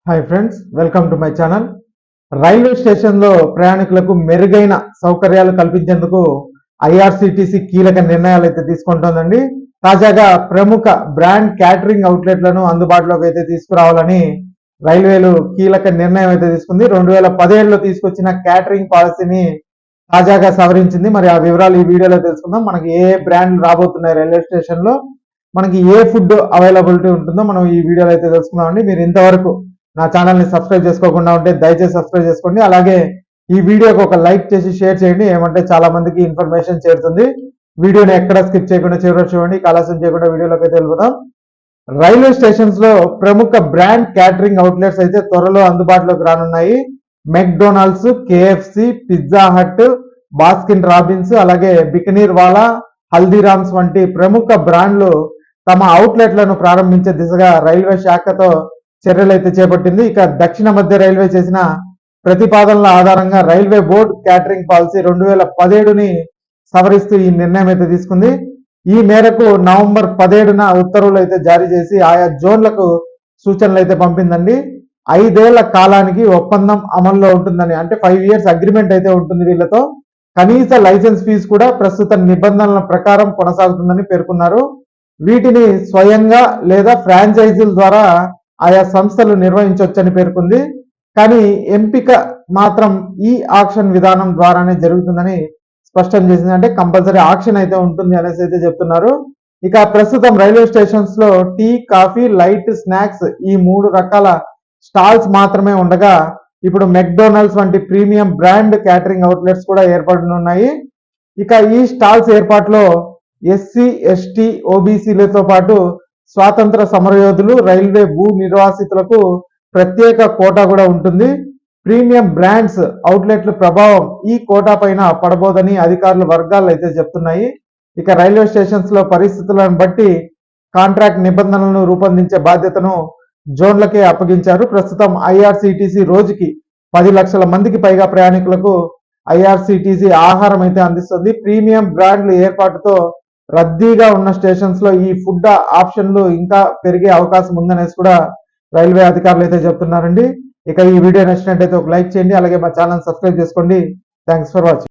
Hi friends, welcome to my channel. Railway స్టేషన్లో ప్రయాణికులకు మెరుగైన సౌకర్యాలు కల్పించేందుకు ఐఆర్సిటిసి కీలక నిర్ణయాలు అయితే తీసుకుంటోందండి. తాజాగా ప్రముఖ బ్రాండ్ క్యాటరింగ్ అవుట్లెట్లను అందుబాటులోకి అయితే తీసుకురావాలని రైల్వేలు కీలక నిర్ణయం అయితే తీసుకుంది. 2017లో తీసుకొచ్చిన క్యాటరింగ్ పాలసీని తాజాగా సవరించింది. మరి ఆ వివరాలు ఈ వీడియోలో తెలుసుకుందాం. మనకి ఏ బ్రాండ్లు రాబోతున్నాయి రైల్వే స్టేషన్లో, మనకి ఏ ఫుడ్ అవైలబిలిటీ ఉంటుందో మనం ఈ వీడియోలో అయితే తెలుసుకుందామండి. మీరు ఇంతవరకు నా ఛానల్ని సబ్స్క్రైబ్ చేసుకోకుండా ఉంటే దయచేసి సబ్స్క్రైబ్ చేసుకోండి. అలాగే ఈ వీడియోకి ఒక లైక్ చేసి షేర్ చేయండి. ఏమంటే చాలా మందికి ఇన్ఫర్మేషన్ చేరుతుంది. వీడియోని ఎక్కడ స్కిప్ చేయకుండా చివరి చూడండి. ఆలస్యం చేయకుండా వీడియోలోకి అయితే వెళ్ళిపోదాం. రైల్వే స్టేషన్స్ లో ప్రముఖ బ్రాండ్ క్యాటరింగ్ అవుట్లెట్స్ అయితే త్వరలో అందుబాటులోకి రానున్నాయి. McDonald's, KFC, pizza hut, Baskin Robbins, అలాగే బికనీర్ వాలా, హల్దీరామ్స్ వంటి ప్రముఖ బ్రాండ్లు తమ అవుట్లెట్లను ప్రారంభించే దిశగా రైల్వే శాఖతో చర్యలు అయితే చేపట్టింది. ఇక దక్షిణ మధ్య రైల్వే చేసిన ప్రతిపాదనల ఆధారంగా రైల్వే బోర్డు క్యాటరింగ్ పాలసీ 2017ని సవరిస్తూ ఈ నిర్ణయం అయితే తీసుకుంది. ఈ మేరకు నవంబర్ 17న ఉత్తర్వులు అయితే జారీ చేసి ఆయా జోన్లకు సూచనలు అయితే పంపిందండి. 5 ఏళ్ల కాలానికి ఒప్పందం అమల్లో ఉంటుందని, అంటే 5 ఇయర్స్ అగ్రిమెంట్ అయితే ఉంటుంది వీళ్ళతో. కనీస లైసెన్స్ ఫీజు కూడా ప్రస్తుత నిబంధనల ప్రకారం కొనసాగుతుందని పేర్కొన్నారు. వీటిని స్వయంగా లేదా ఫ్రాంచైజీల ద్వారా ఆయా సంస్థలు నిర్వహించవచ్చని పేర్కొంది. కానీ ఎంపిక మాత్రం ఈ ఆక్షన్ విధానం ద్వారానే జరుగుతుందని స్పష్టం చేసింది. అంటే కంపల్సరీ ఆక్షన్ అయితే ఉంటుంది అనేసి అయితే చెప్తున్నారు. ఇక ప్రస్తుతం రైల్వే స్టేషన్స్ లో టీ, కాఫీ, లైట్ స్నాక్స్ ఈ 3 రకాల స్టాల్స్ మాత్రమే ఉండగా ఇప్పుడు మెక్డొనాల్డ్స్ వంటి ప్రీమియం బ్రాండ్ క్యాటరింగ్ అవుట్లెట్స్ కూడా ఏర్పడనున్నాయి. ఇక ఈ స్టాల్స్ ఏర్పాటులో ఎస్సీ, ఎస్టీ, ఓబీసీలతో పాటు స్వాతంత్ర సమరయోధులు, రైల్వే భూ నిర్వాసితులకు ప్రత్యేక కోటా కూడా ఉంటుంది. ప్రీమియం బ్రాండ్స్ అవుట్లెట్ల ప్రభావం ఈ కోటా పైన పడబోదని అధికారుల వర్గాలు అయితే చెప్తున్నాయి. ఇక రైల్వే స్టేషన్స్ లో పరిస్థితులను బట్టి కాంట్రాక్ట్ నిబంధనలను రూపొందించే బాధ్యతను జోన్లకే అప్పగించారు. ప్రస్తుతం ఐఆర్సిటిసి రోజుకి 10 లక్షల మందికి పైగా ప్రయాణికులకు ఐఆర్సిటిసి ఆహారం అయితే అందిస్తుంది. ప్రీమియం బ్రాండ్ల ఏర్పాటుతో రద్దీగా ఉన్న స్టేషన్స్ లో ఈ ఫుడ్ ఆప్షన్లు ఇంకా పెరిగే అవకాశం ఉందనేసి కూడా రైల్వే అధికారులు అయితే చెప్తున్నారండి. ఇక ఈ వీడియో నచ్చినట్టయితే ఒక లైక్ చేయండి. అలాగే మా ఛానల్ సబ్స్క్రైబ్ చేసుకోండి. Thanks for watching.